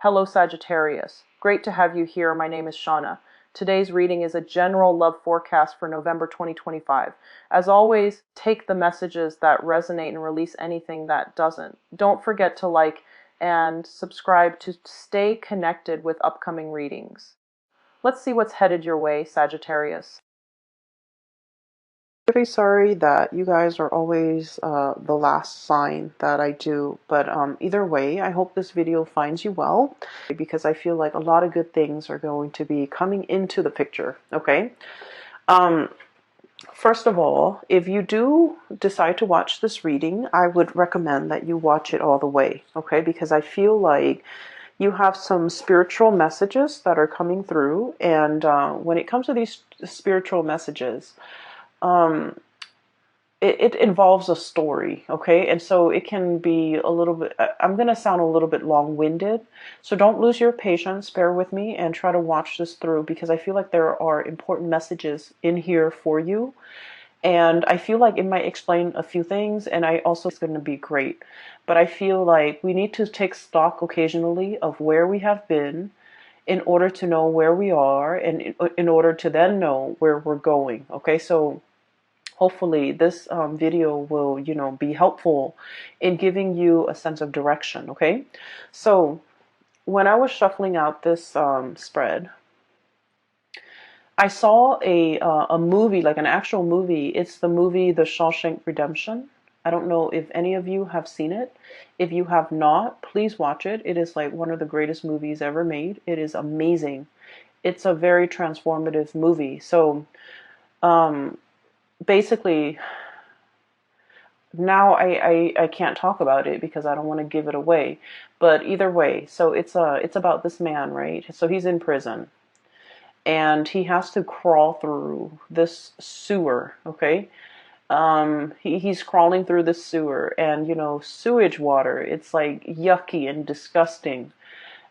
Hello Sagittarius. Great to have you here. My name is Shauna. Today's reading is a general love forecast for November 2025. As always, take the messages that resonate and release anything that doesn't. Don't forget to like and subscribe to stay connected with upcoming readings. Let's see what's headed your way, Sagittarius. Really sorry that you guys are always the last sign that I do, but either way, I hope this video finds you well, because I feel like a lot of good things are going to be coming into the picture. Okay, first of all, if you do decide to watch this reading, I would recommend that you watch it all the way. Okay, because I feel like you have some spiritual messages that are coming through, and when it comes to these spiritual messages, it involves a story, okay? And so it can be a little bit, I'm going to sound a little bit long-winded, so don't lose your patience, bear with me, and try to watch this through, because I feel like there are important messages in here for you, and I feel like it might explain a few things, and I also it's going to be great. But I feel like we need to take stock occasionally of where we have been in order to know where we are, and in order to then know where we're going, okay? So hopefully this video will, be helpful in giving you a sense of direction, okay? So when I was shuffling out this spread, I saw a movie, like an actual movie. It's the movie The Shawshank Redemption. I don't know if any of you have seen it. If you have not, please watch it. It is like one of the greatest movies ever made. It is amazing. It's a very transformative movie. So basically, now I can't talk about it because I don't want to give it away. But either way, so it's about this man, right? So he's in prison, and he has to crawl through this sewer, okay? He's crawling through the sewer, and sewage water, it's like yucky and disgusting.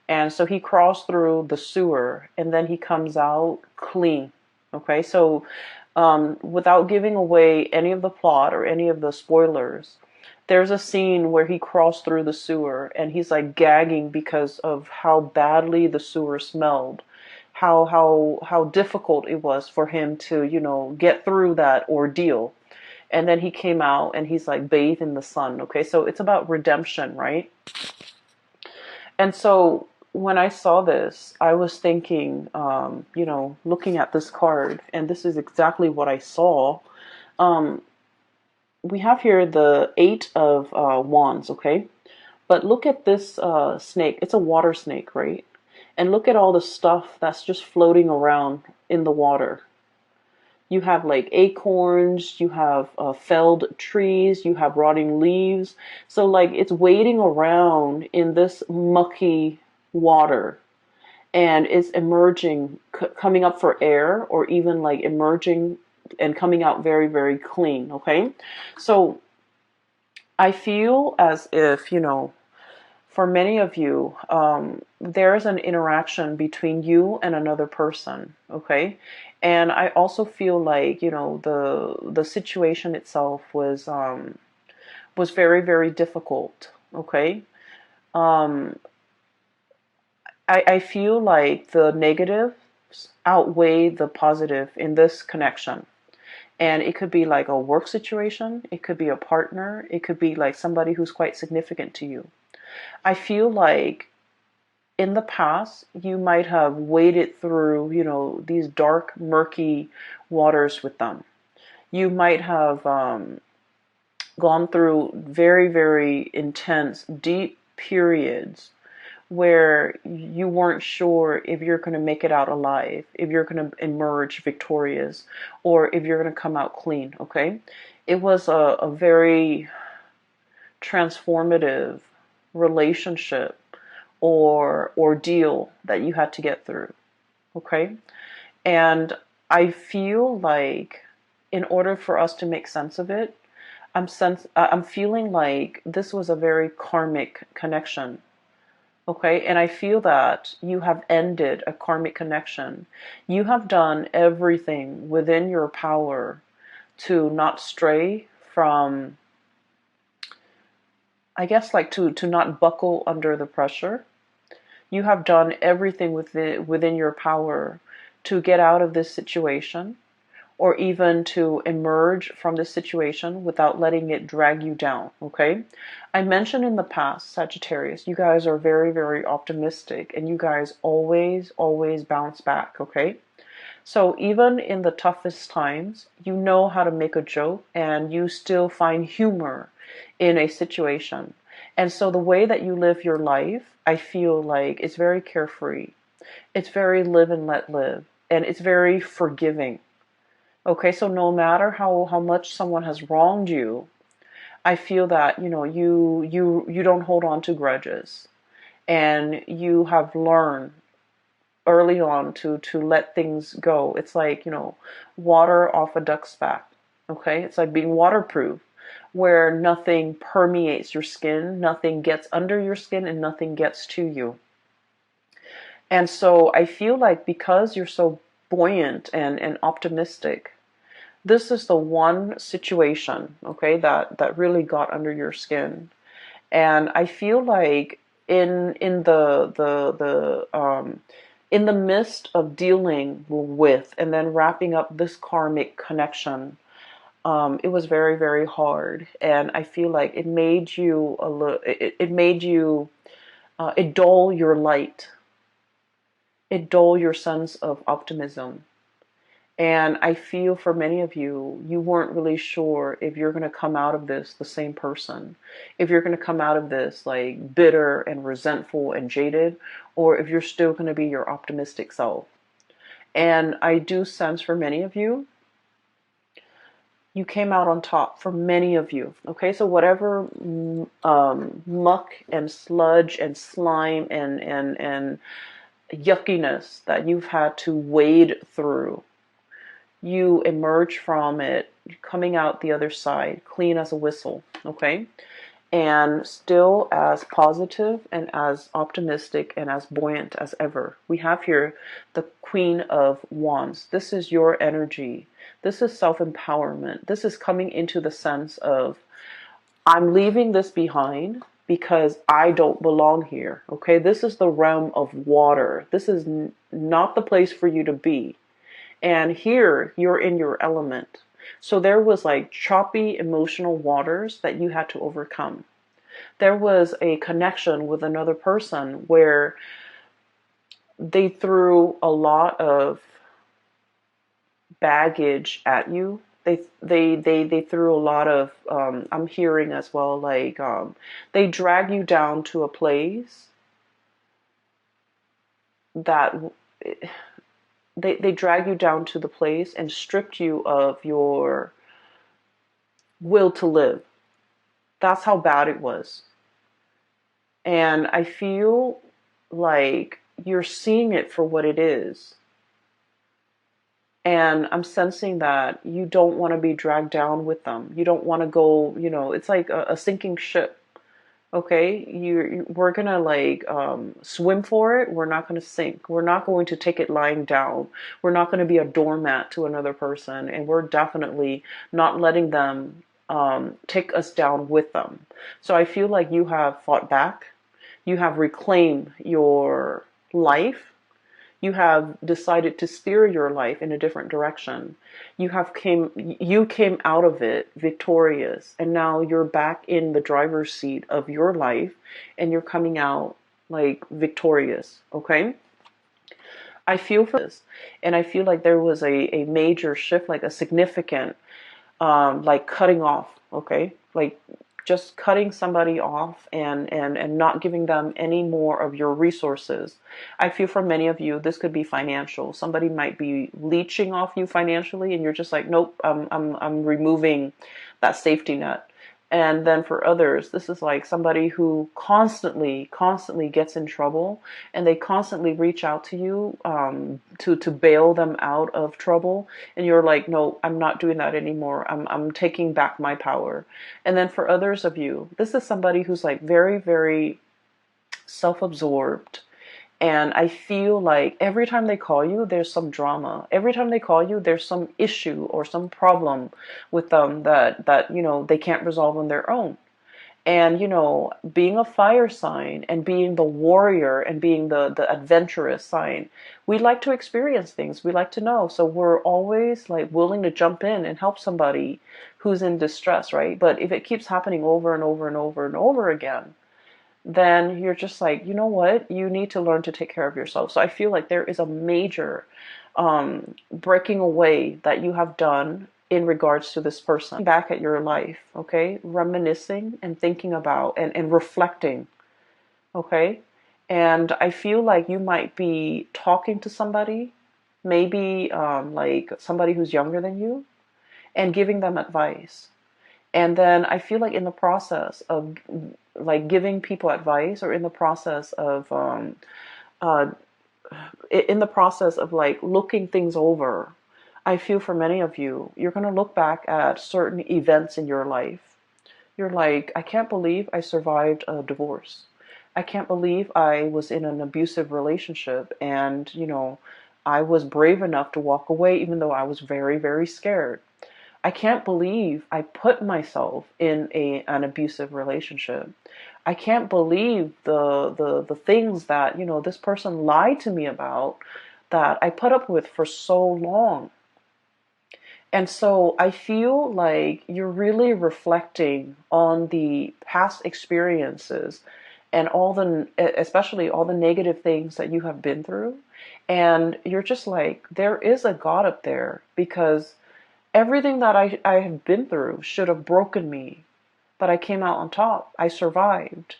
And so he crawls through the sewer, and then he comes out clean. Okay, so without giving away any of the plot or any of the spoilers, there's a scene where he crawls through the sewer and he's like gagging because of how badly the sewer smelled, how difficult it was for him to get through that ordeal. And then he came out and he's like bathed in the sun. Okay, so it's about redemption, right? And so when I saw this, I was thinking, looking at this card, and this is exactly what I saw. We have here the Eight of Wands, okay? But look at this snake. It's a water snake, right? And look at all the stuff that's just floating around in the water. You have like acorns, you have felled trees, you have rotting leaves. So like it's wading around in this mucky water, and it's emerging, coming up for air, or even like emerging and coming out very, very clean, okay? So I feel as if, for many of you, there's an interaction between you and another person, okay? And I also feel like, the situation itself was very, very difficult, okay? I feel like the negatives outweigh the positive in this connection. And it could be like a work situation, it could be a partner, it could be like somebody who's quite significant to you. I feel like in the past, you might have waded through, these dark, murky waters with them. You might have gone through very, very intense, deep periods where you weren't sure if you're going to make it out alive, if you're going to emerge victorious, or if you're going to come out clean, okay? It was a very transformative relationship or ordeal that you had to get through, okay? And I feel like in order for us to make sense of it, I'm feeling like this was a very karmic connection, okay? And I feel that you have ended a karmic connection. You have done everything within your power to not stray from, I guess, like to not buckle under the pressure. You have done everything within your power to get out of this situation, or even to emerge from this situation without letting it drag you down, okay? I mentioned in the past, Sagittarius, you guys are very, very optimistic, and you guys always, always bounce back, okay? So even in the toughest times, you know how to make a joke and you still find humor in a situation. And so the way that you live your life, I feel like it's very carefree. It's very live and let live. And it's very forgiving. Okay, so no matter how much someone has wronged you, I feel that, you don't hold on to grudges. And you have learned early on to let things go. It's like, water off a duck's back. Okay? It's like being waterproof, where nothing permeates your skin, nothing gets under your skin, and nothing gets to you. And so I feel like because you're so buoyant and optimistic, this is the one situation, okay, that really got under your skin. And I feel like in the midst of dealing with and then wrapping up this karmic connection, it was very, very hard. And I feel like it made you a little, it made you, it dull your light, it dull your sense of optimism. And I feel for many of you, you weren't really sure if you're going to come out of this the same person, if you're going to come out of this like bitter and resentful and jaded, or if you're still going to be your optimistic self. And I do sense for many of you, you came out on top for many of you. Okay, so whatever muck and sludge and slime and yuckiness that you've had to wade through, you emerge from it coming out the other side clean as a whistle, okay? And still as positive and as optimistic and as buoyant as ever. We have here the Queen of Wands. This is your energy. This is self-empowerment. This is coming into the sense of, I'm leaving this behind because I don't belong here, okay? This is the realm of water. This is not the place for you to be. And here you're in your element. So there was like choppy emotional waters that you had to overcome. There was a connection with another person where they threw a lot of baggage at you. They threw a lot of, I'm hearing as well, like they drag you down to a place that they drag you down to the place and stripped you of your will to live. That's how bad it was. And I feel like you're seeing it for what it is. And I'm sensing that you don't want to be dragged down with them. You don't want to go, it's like a sinking ship. Okay, we're gonna like swim for it. We're not gonna sink. We're not going to take it lying down. We're not going to be a doormat to another person, and we're definitely not letting them take us down with them. So I feel like you have fought back. You have reclaimed your life. You have decided to steer your life in a different direction. You came out of it victorious, and now you're back in the driver's seat of your life, and you're coming out like victorious, okay? I feel for this, and I feel like there was a major shift, like a significant like cutting off, okay? Like just cutting somebody off and not giving them any more of your resources. I feel for many of you, this could be financial. Somebody might be leeching off you financially, and you're just like, nope, I'm removing that safety net. And then for others, this is like somebody who constantly gets in trouble, and they constantly reach out to you to bail them out of trouble. And you're like, no, I'm not doing that anymore. I'm taking back my power. And then for others of you, this is somebody who's like very, very self-absorbed. And I feel like every time they call you, there's some drama. Every time they call you, there's some issue or some problem with them that they can't resolve on their own. And, being a fire sign and being the warrior and being the adventurous sign, we like to experience things. We like to know. So we're always like willing to jump in and help somebody who's in distress, right? But if it keeps happening over and over and over and over again, then you're just like, you know what? You need to learn to take care of yourself. So I feel like there is a major breaking away that you have done in regards to this person. Back at your life, okay? Reminiscing and thinking about and reflecting, okay? And I feel like you might be talking to somebody, maybe like somebody who's younger than you, and giving them advice. And then I feel like in the process of like giving people advice, or uh, in the process of like looking things over, I feel for many of you, you're going to look back at certain events in your life. You're like, I can't believe I survived a divorce. I can't believe I was in an abusive relationship, and, I was brave enough to walk away even though I was very, very scared. I can't believe I put myself in an abusive relationship. I can't believe the things that, this person lied to me about, that I put up with for so long. And so I feel like you're really reflecting on the past experiences and especially all the negative things that you have been through. And you're just like, there is a God up there, because everything that I have been through should have broken me, but I came out on top. I survived,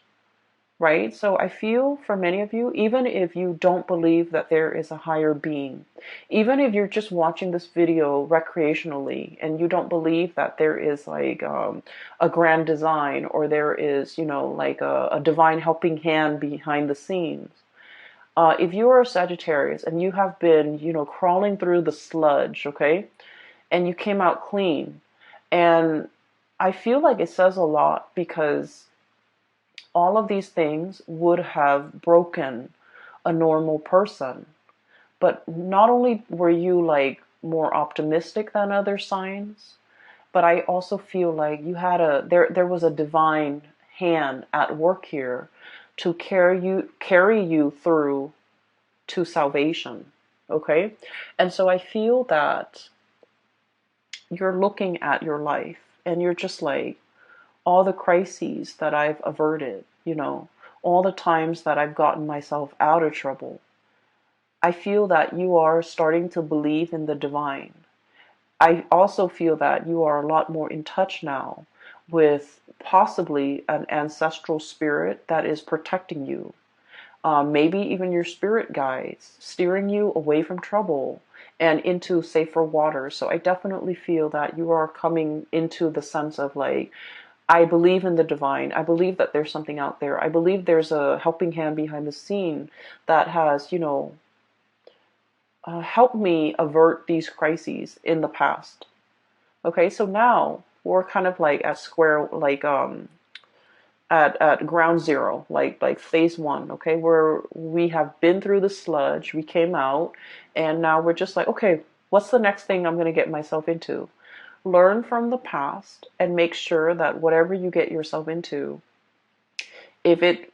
right? So I feel for many of you, even if you don't believe that there is a higher being, even if you're just watching this video recreationally and you don't believe that there is like a grand design, or there is, like a divine helping hand behind the scenes. If you are a Sagittarius and you have been, crawling through the sludge, okay, and you came out clean. And I feel like it says a lot, because all of these things would have broken a normal person. But not only were you like more optimistic than other signs, but I also feel like you had there was a divine hand at work here to carry you through to salvation. Okay? And so I feel that you're looking at your life and you're just like, all the crises that I've averted, all the times that I've gotten myself out of trouble. I feel that you are starting to believe in the divine. I also feel that you are a lot more in touch now with possibly an ancestral spirit that is protecting you. Maybe even your spirit guides, steering you away from trouble and into safer waters. So I definitely feel that you are coming into the sense of like, I believe in the divine. I believe that there's something out there. I believe there's a helping hand behind the scene that has, helped me avert these crises in the past. Okay, so now we're kind of like at square, like at ground zero, like phase one. Okay, where we have been through the sludge, we came out, and now we're just like, okay, what's the next thing I'm going to get myself into? Learn from the past and make sure that whatever you get yourself into, if it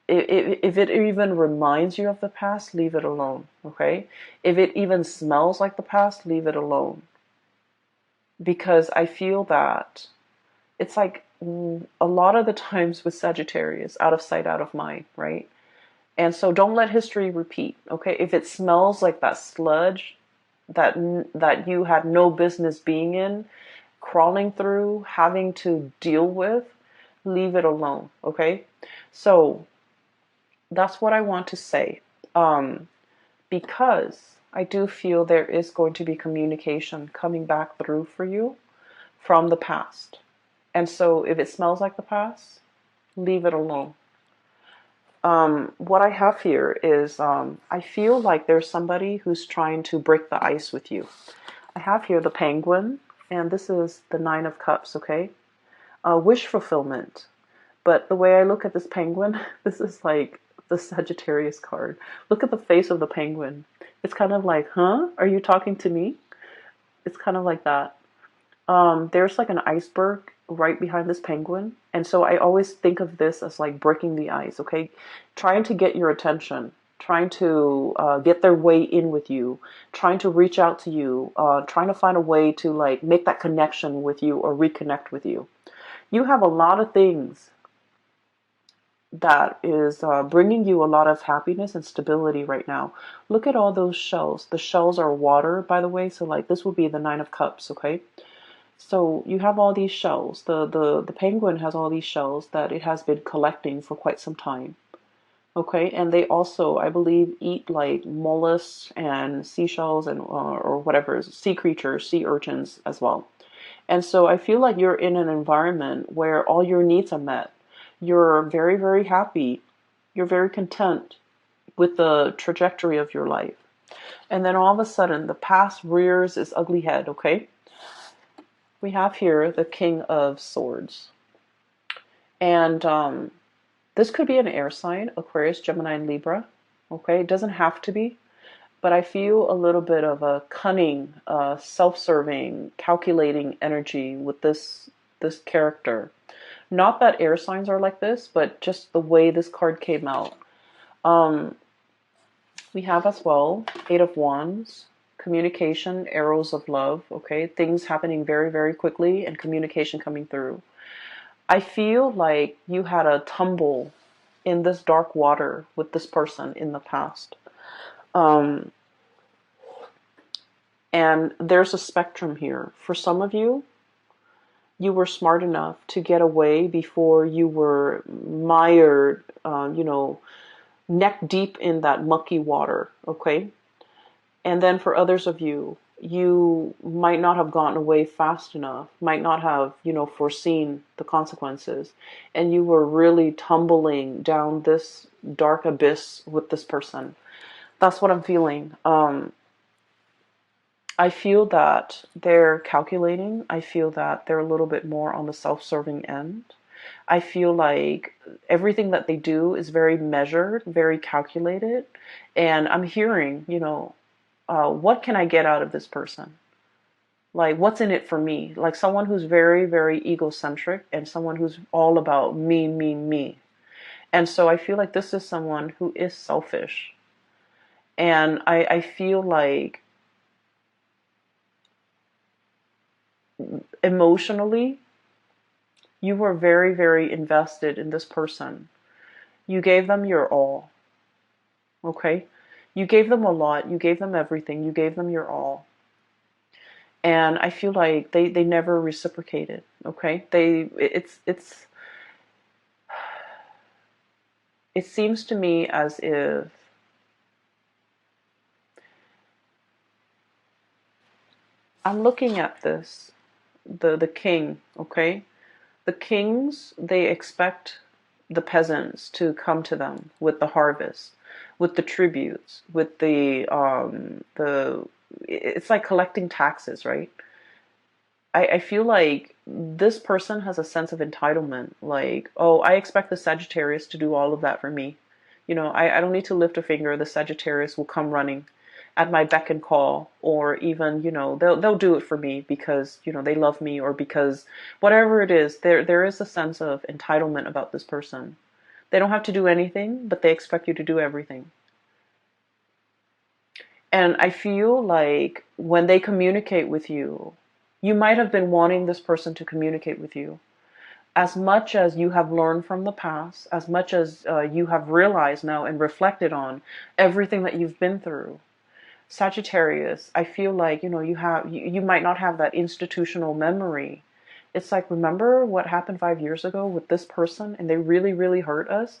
even reminds you of the past, leave it alone. Okay? If it even smells like the past, leave it alone. Because I feel that it's like a lot of the times with Sagittarius, out of sight, out of mind, right? And so don't let history repeat. Okay? If it smells like that sludge that you had no business being in, crawling through, having to deal with, leave it alone. Okay? So that's what I want to say. Because I do feel there is going to be communication coming back through for you from the past. And so if it smells like the past, leave it alone. What I have here is I feel like there's somebody who's trying to break the ice with you. I have here the penguin, and this is the Nine of Cups, okay? Wish fulfillment. But the way I look at this penguin, this is like the Sagittarius card. Look at the face of the penguin. It's kind of like, huh? Are you talking to me? It's kind of like that. There's like an iceberg right behind this penguin. And so I always think of this as like breaking the ice, okay? Trying to get your attention, trying to get their way in with you, trying to reach out to you, trying to find a way to like make that connection with you or reconnect with you. You have a lot of things that is bringing you a lot of happiness and stability right now. Look at all those shells. The shells are water, by the way. So like this would be the Nine of Cups, okay? So you have all these shells. The penguin has all these shells that it has been collecting for quite some time. Okay, and they also, I believe, eat like mollusks and seashells and or whatever, sea creatures, sea urchins as well. And so I feel like you're in an environment where all your needs are met. You're very, very happy. You're very content with the trajectory of your life. And then all of a sudden, the past rears its ugly head, okay? We have here the King of Swords. And this could be an air sign, Aquarius, Gemini, and Libra. Okay, it doesn't have to be, but I feel a little bit of a cunning, self-serving, calculating energy with this character. Not that air signs are like this, but just the way this card came out. Um, we have as well Eight of Wands, communication, arrows of love. Okay, things happening very, very quickly and communication coming through. I feel like you had a tumble in this dark water with this person in the past. Um, and there's a spectrum here. For some of you, you were smart enough to get away before you were mired, neck deep in that mucky water, okay? And then for others of you, you might not have gotten away fast enough, might not have, foreseen the consequences. And you were really tumbling down this dark abyss with this person. That's what I'm feeling. I feel that they're calculating. I feel that they're a little bit more on the self-serving end. I feel like everything that they do is very measured, very calculated. And I'm hearing, what can I get out of this person? Like, what's in it for me? Like someone who's very, very egocentric and someone who's all about me, me, me. And so I feel like this is someone who is selfish. And I feel like emotionally, you were very, very invested in this person. You gave them your all. Okay? You gave them a lot. You gave them everything. You gave them your all. And I feel like they never reciprocated. Okay? It seems to me as if I'm looking at this, the king, okay? The kings, they expect the peasants to come to them with the harvest, with the tributes, with the it's like collecting taxes, right? I feel like this person has a sense of entitlement. Like, oh, I expect the Sagittarius to do all of that for me. I don't need to lift a finger. The Sagittarius will come running at my beck and call, or even, they'll do it for me because, they love me, or because whatever it is, there is a sense of entitlement about this person. They don't have to do anything, but they expect you to do everything. And I feel like when they communicate with you, you might have been wanting this person to communicate with you. As much as you have learned from the past, as much as you have realized now and reflected on everything that you've been through, Sagittarius, I feel like, you might not have that institutional memory. It's like, remember what happened 5 years ago with this person and they really, really hurt us?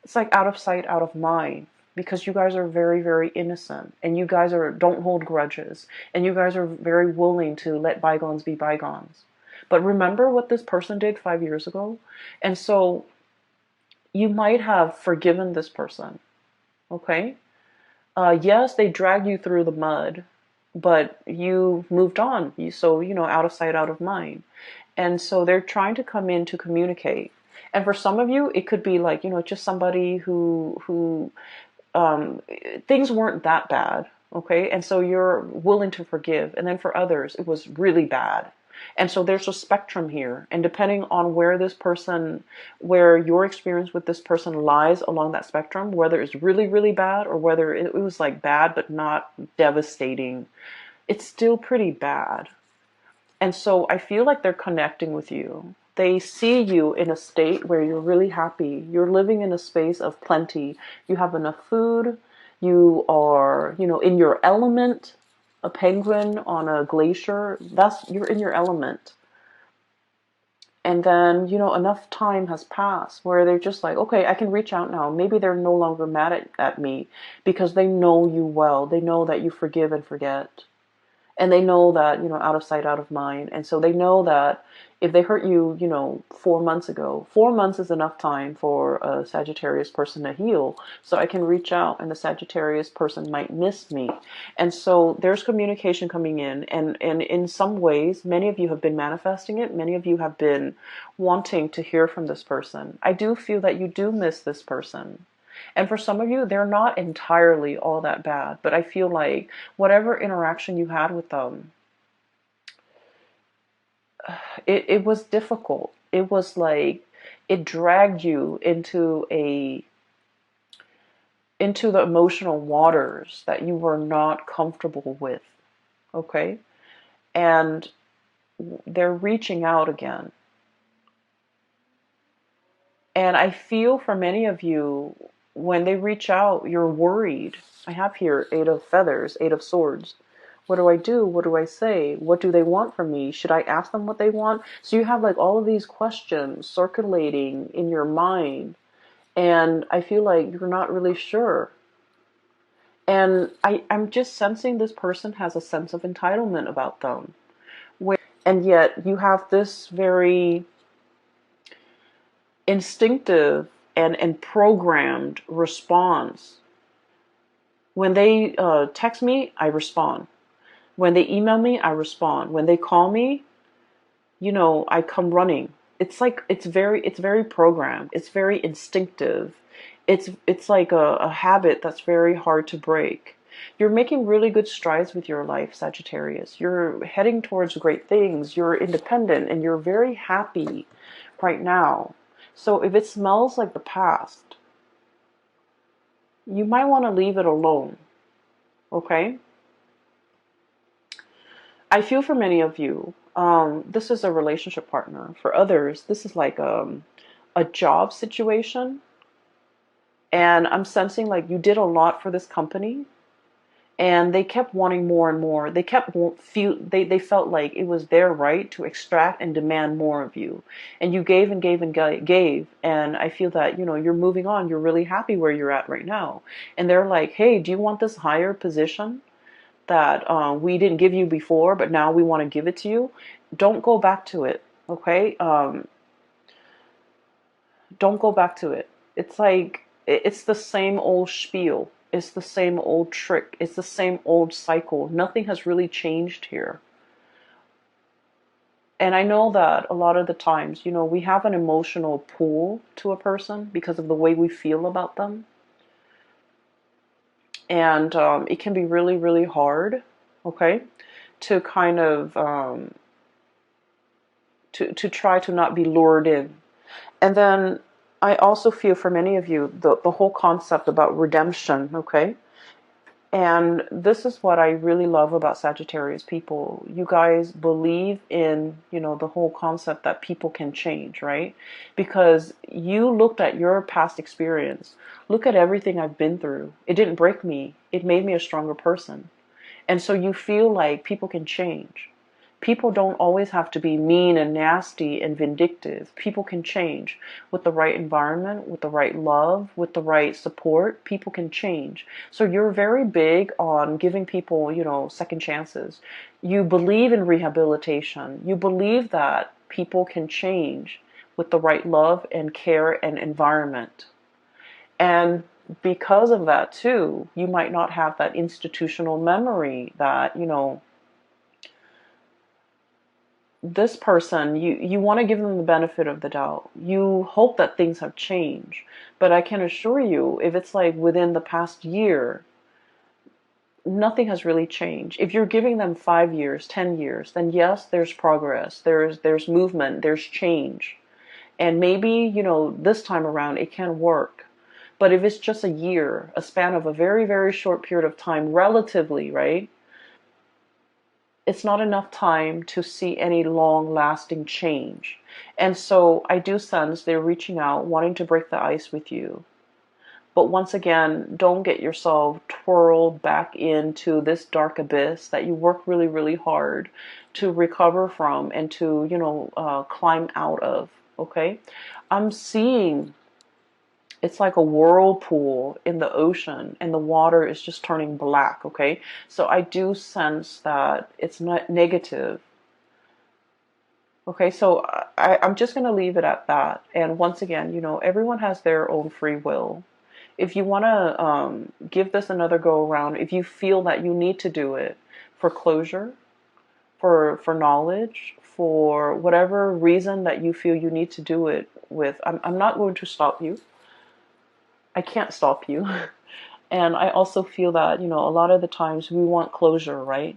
It's like out of sight, out of mind, because you guys are very, very innocent and you guys don't hold grudges and you guys are very willing to let bygones be bygones. But remember what this person did 5 years ago? And so you might have forgiven this person, okay? Yes, they dragged you through the mud, but you moved on. So, out of sight, out of mind. And so they're trying to come in to communicate. And for some of you, it could be like, just somebody who things weren't that bad. Okay. And so you're willing to forgive. And then for others, it was really bad. And so there's a spectrum here. And depending on where this person, where your experience with this person lies along that spectrum, whether it's really, really bad or whether it was like bad but not devastating, it's still pretty bad. And so I feel like they're connecting with you. They see you in a state where you're really happy. You're living in a space of plenty. You have enough food. You are, in your element. A penguin on a glacier, you're in your element. And then, enough time has passed where they're just like, okay, I can reach out now. Maybe they're no longer mad at me because they know you well. They know that you forgive and forget. And they know that, out of sight, out of mind. And so they know that if they hurt you, 4 months ago, 4 months is enough time for a Sagittarius person to heal. So I can reach out and the Sagittarius person might miss me. And so there's communication coming in. And in some ways, many of you have been manifesting it. Many of you have been wanting to hear from this person. I do feel that you do miss this person. And for some of you, they're not entirely all that bad, but I feel like whatever interaction you had with them, it was difficult. It was like it dragged you into the emotional waters that you were not comfortable with. Okay? And they're reaching out again. And I feel for many of you, when they reach out, you're worried. I have here 8 of feathers, 8 of swords. What do I do? What do I say? What do they want from me? Should I ask them what they want? So you have like all of these questions circulating in your mind. And I feel like you're not really sure. And I'm just sensing this person has a sense of entitlement about them. And yet you have this very instinctive and programmed response. When they text me, I respond. When they email me, I respond. When they call me, I come running. It's like it's very programmed. It's very instinctive. It's like a habit that's very hard to break. You're making really good strides with your life, Sagittarius. You're heading towards great things. You're independent and you're very happy right now. So if it smells like the past, you might want to leave it alone. Okay? I feel for many of you, this is a relationship partner. For others, this is like a job situation. And I'm sensing like you did a lot for this company and they kept wanting more and more. They they felt like it was their right to extract and demand more of you. And you gave and gave and gave. And I feel that, you're moving on. You're really happy where you're at right now. And they're like, hey, do you want this higher position that we didn't give you before, but now we want to give it to you? Don't go back to it. Okay? Don't go back to it. It's like, it's the same old spiel. It's the same old trick. It's the same old cycle. Nothing has really changed here. And I know that a lot of the times, we have an emotional pull to a person because of the way we feel about them. And it can be really, really hard, okay, to kind of, to try to not be lured in. And then I also feel for many of you, the whole concept about redemption, okay? And this is what I really love about Sagittarius people. You guys believe in, the whole concept that people can change, right? Because you looked at your past experience. Look at everything I've been through. It didn't break me. It made me a stronger person. And so you feel like people can change. People don't always have to be mean and nasty and vindictive. People can change with the right environment, with the right love, with the right support. People can change. So you're very big on giving people, second chances. You believe in rehabilitation. You believe that people can change with the right love and care and environment. And because of that too, you might not have that institutional memory that, this person, you want to give them the benefit of the doubt. You hope that things have changed. But I can assure you, if it's like within the past year, nothing has really changed. If you're giving them 5 years, 10 years, then yes, there's progress, there's movement, there's change. And maybe, this time around it can work. But if it's just a year, a span of a very, very short period of time, relatively, right? It's not enough time to see any long lasting change. And so I do sense they're reaching out, wanting to break the ice with you. But once again, don't get yourself twirled back into this dark abyss that you work really, really hard to recover from and to, climb out of. Okay? I'm seeing it's like a whirlpool in the ocean and the water is just turning black. Okay? So I do sense that it's not negative. Okay, so I'm just going to leave it at that. And once again, everyone has their own free will. If you want to give this another go around, if you feel that you need to do it for closure, for knowledge, for whatever reason that you feel you need to do it with, I'm not going to stop you. I can't stop you. And I also feel that, a lot of the times we want closure, right?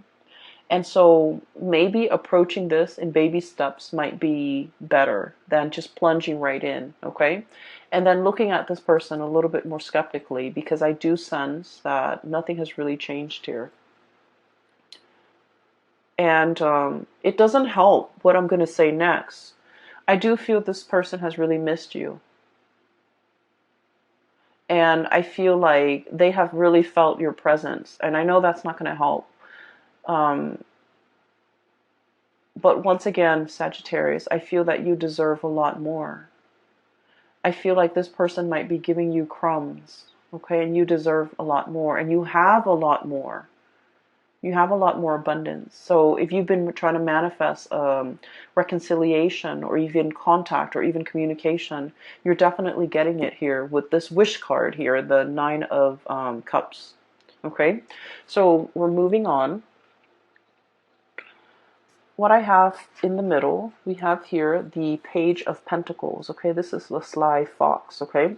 And so maybe approaching this in baby steps might be better than just plunging right in, okay? And then looking at this person a little bit more skeptically, because I do sense that nothing has really changed here. And it doesn't help what I'm going to say next. I do feel this person has really missed you. And I feel like they have really felt your presence. And I know that's not going to help. But once again, Sagittarius, I feel that you deserve a lot more. I feel like this person might be giving you crumbs, okay? And you deserve a lot more. And you have a lot more. You have a lot more abundance. So if you've been trying to manifest reconciliation or even contact or even communication, you're definitely getting it here with this wish card here, the Nine of Cups, okay? So we're moving on. What I have in the middle, we have here the Page of Pentacles, okay? This is the sly fox, okay?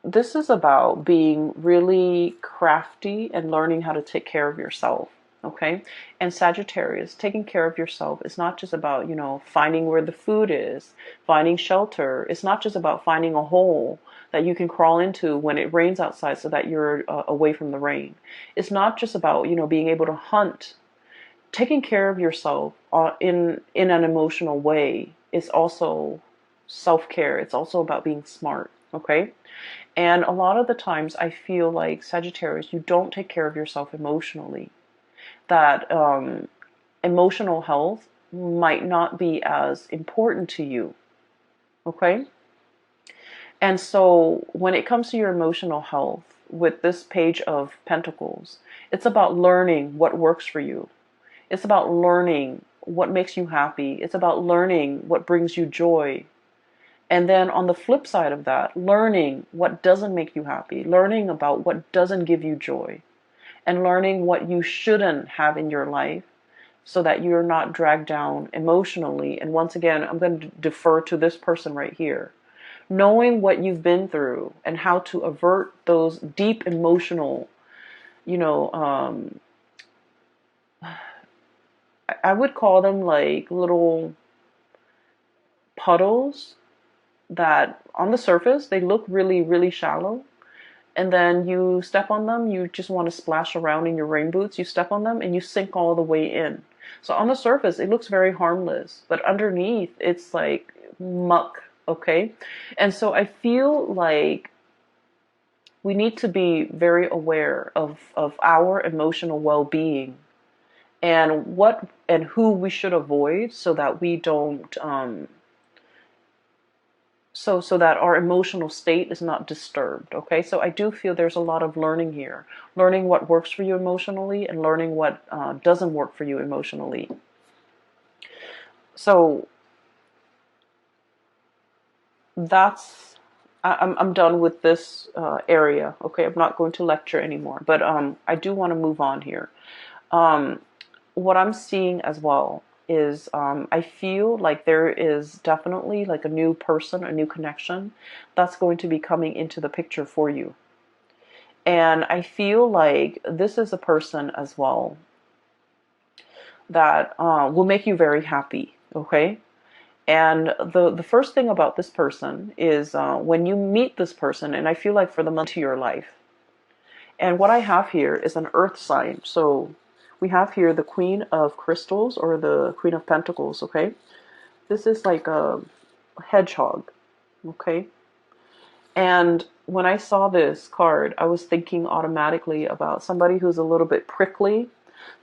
This is about being really crafty and learning how to take care of yourself, okay? And Sagittarius, taking care of yourself is not just about, finding where the food is, finding shelter. It's not just about finding a hole that you can crawl into when it rains outside so that you're away from the rain. It's not just about, being able to hunt. Taking care of yourself in an emotional way is also self-care. It's also about being smart, okay? And a lot of the times I feel like, Sagittarius, you don't take care of yourself emotionally. That emotional health might not be as important to you, okay? And so when it comes to your emotional health, with this Page of Pentacles, it's about learning what works for you. It's about learning what makes you happy. It's about learning what brings you joy. And then on the flip side of that, learning what doesn't make you happy, learning about what doesn't give you joy, and learning what you shouldn't have in your life so that you're not dragged down emotionally. And once again, I'm going to defer to this person right here. Knowing what you've been through and how to avert those deep emotional, I would call them like little puddles that on the surface, they look really, really shallow. And then you step on them, you just want to splash around in your rain boots. You step on them and you sink all the way in. So on the surface, it looks very harmless. But underneath, it's like muck, okay? And so I feel like we need to be very aware of our emotional well-being and what and who we should avoid so that we don't so that our emotional state is not disturbed. Okay, so I do feel there's a lot of learning here, learning what works for you emotionally and learning what doesn't work for you emotionally. So that's I'm done with this area. Okay, I'm not going to lecture anymore, but I do want to move on here. What I'm seeing as well is I feel like there is definitely like a new person, a new connection that's going to be coming into the picture for you. And I feel like this is a person as well that will make you very happy, okay? And the first thing about this person is when you meet this person, and I feel like for the month of your life, and what I have here is an earth sign. So we have here the Queen of Crystals or the Queen of Pentacles, okay? This is like a hedgehog, okay? And when I saw this card, I was thinking automatically about somebody who's a little bit prickly,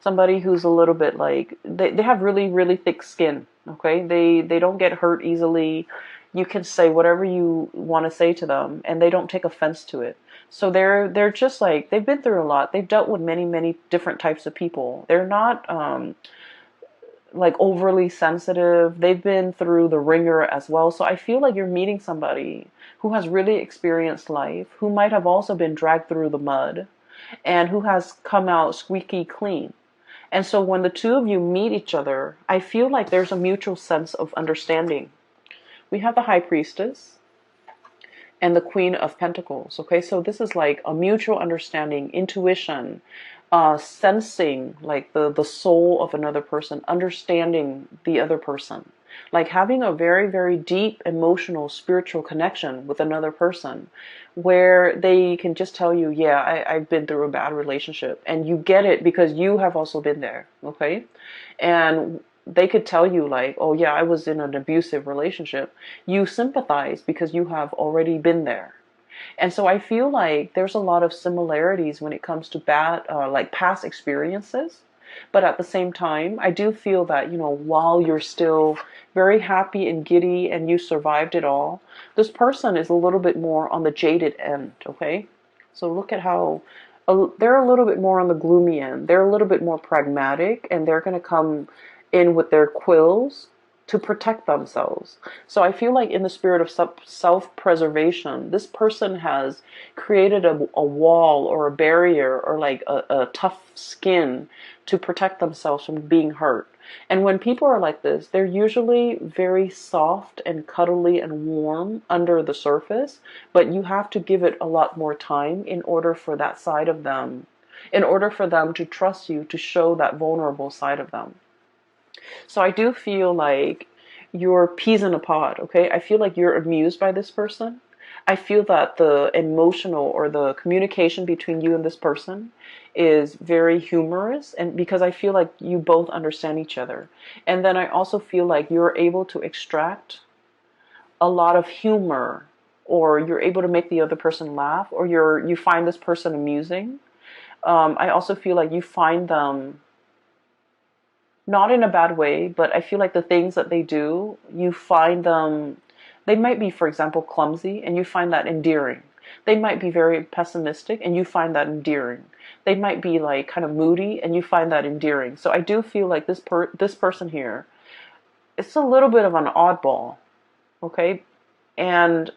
somebody who's a little bit like, they have really, really thick skin, okay? They don't get hurt easily. You can say whatever you want to say to them, and they don't take offense to it. So they're just like, they've been through a lot. They've dealt with many, many different types of people. They're not like overly sensitive. They've been through the ringer as well. So I feel like you're meeting somebody who has really experienced life, who might have also been dragged through the mud, and who has come out squeaky clean. And so when the two of you meet each other, I feel like there's a mutual sense of understanding. We have the High Priestess and the Queen of Pentacles. Okay, so this is like a mutual understanding, intuition, sensing like the soul of another person, understanding the other person, like having a very, very deep emotional, spiritual connection with another person where they can just tell you, yeah, I've been through a bad relationship, and you get it because you have also been there, okay? And they could tell you like, oh yeah, I was in an abusive relationship. You sympathize because you have already been there. And so I feel like there's a lot of similarities when it comes to bad, like past experiences. But at the same time, I do feel that, while you're still very happy and giddy and you survived it all, this person is a little bit more on the jaded end, okay? So look at how they're a little bit more on the gloomy end. They're a little bit more pragmatic, and they're going to come in with their quills to protect themselves. So I feel like in the spirit of self-preservation, this person has created a wall or a barrier or like a tough skin to protect themselves from being hurt. And when people are like this, they're usually very soft and cuddly and warm under the surface, but you have to give it a lot more time in order for that side of them, in order for them to trust you, to show that vulnerable side of them. So I do feel like you're peas in a pod, okay? I feel like you're amused by this person. I feel that the emotional or the communication between you and this person is very humorous, and because I feel like you both understand each other. And then I also feel like you're able to extract a lot of humor, or you're able to make the other person laugh, or you find this person amusing. I also feel like you find them not in a bad way, but I feel like the things that they do, you find them, they might be, for example, clumsy, and you find that endearing. They might be very pessimistic, and you find that endearing. They might be like kind of moody, and you find that endearing. So I do feel like this person here, it's a little bit of an oddball, okay? And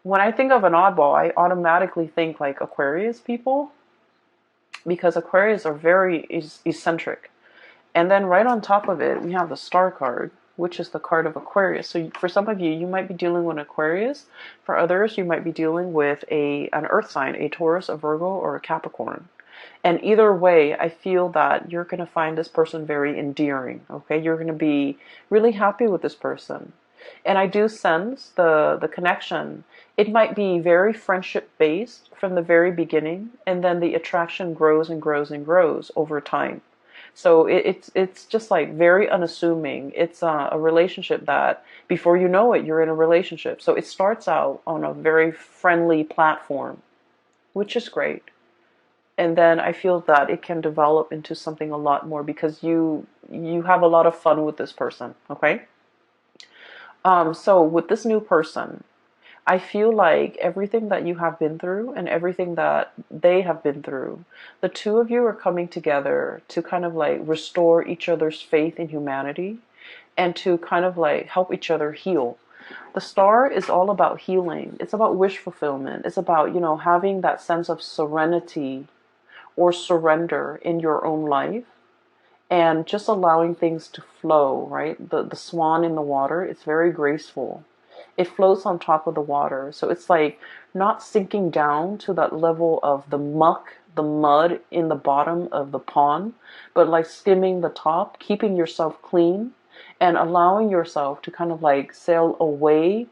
when I think of an oddball, I automatically think like Aquarius people, because Aquarius are very eccentric. And then right on top of it, we have the Star card, which is the card of Aquarius. So for some of you, you might be dealing with Aquarius. For others, you might be dealing with an earth sign, a Taurus, a Virgo, or a Capricorn. And either way, I feel that you're going to find this person very endearing, okay? You're going to be really happy with this person. And I do sense the connection. It might be very friendship-based from the very beginning, and then the attraction grows and grows and grows over time. So it's just like very unassuming. It's a relationship that before you know it, you're in a relationship. So it starts out on a very friendly platform, which is great. And then I feel that it can develop into something a lot more because you have a lot of fun with this person. Okay. So with this new person, I feel like everything that you have been through and everything that they have been through, the two of you are coming together to kind of like restore each other's faith in humanity and to kind of like help each other heal. The Star is all about healing. It's about wish fulfillment. It's about, having that sense of serenity or surrender in your own life and just allowing things to flow, right? The swan in the water, it's very graceful. It floats on top of the water. So it's like not sinking down to that level of the muck, the mud in the bottom of the pond, but like skimming the top, keeping yourself clean and allowing yourself to kind of like sail away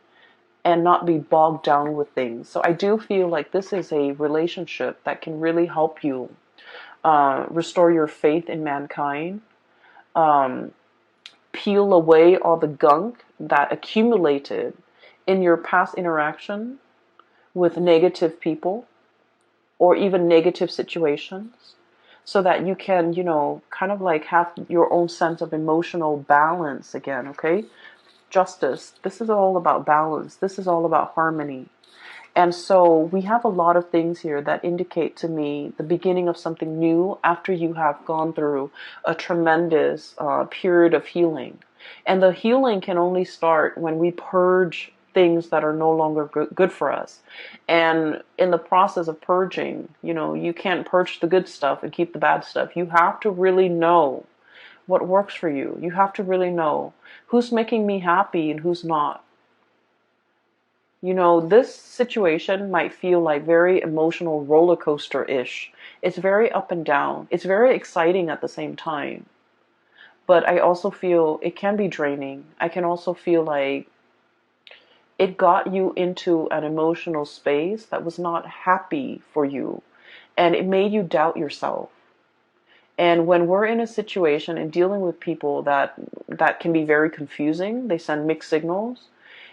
and not be bogged down with things. So I do feel like this is a relationship that can really help you restore your faith in mankind, um, peel away all the gunk that accumulated in your past interaction with negative people or even negative situations, so that you can, kind of like have your own sense of emotional balance again, okay? Justice. This is all about balance. This is all about harmony. And so we have a lot of things here that indicate to me the beginning of something new after you have gone through a tremendous period of healing. And the healing can only start when we purge things that are no longer good for us. And in the process of purging, you can't purge the good stuff and keep the bad stuff. You have to really know what works for you. You have to really know who's making me happy and who's not. This situation might feel like very emotional roller coaster-ish. It's very up and down. It's very exciting at the same time. But I also feel it can be draining. I can also feel like it got you into an emotional space that was not happy for you. And it made you doubt yourself. And when we're in a situation and dealing with people that can be very confusing, they send mixed signals.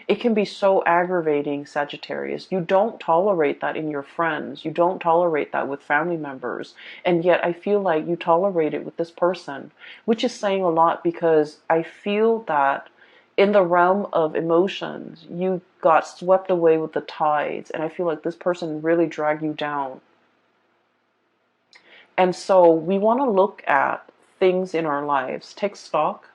It can be so aggravating, Sagittarius. You don't tolerate that in your friends. You don't tolerate that with family members. And yet I feel like you tolerate it with this person, which is saying a lot, because I feel that in the realm of emotions, you got swept away with the tides. And I feel like this person really dragged you down. And so we want to look at things in our lives, take stock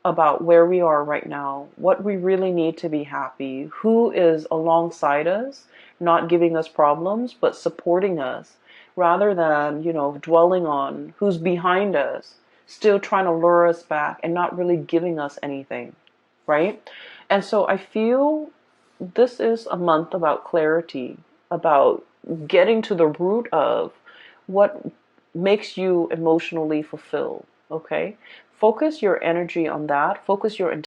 about where we are right now, what we really need to be happy, who is alongside us, not giving us problems, but supporting us, rather than, dwelling on who's behind us, still trying to lure us back and not really giving us anything, right? And so I feel this is a month about clarity, about getting to the root of what makes you emotionally fulfilled, okay? Focus your energy on that. Focus your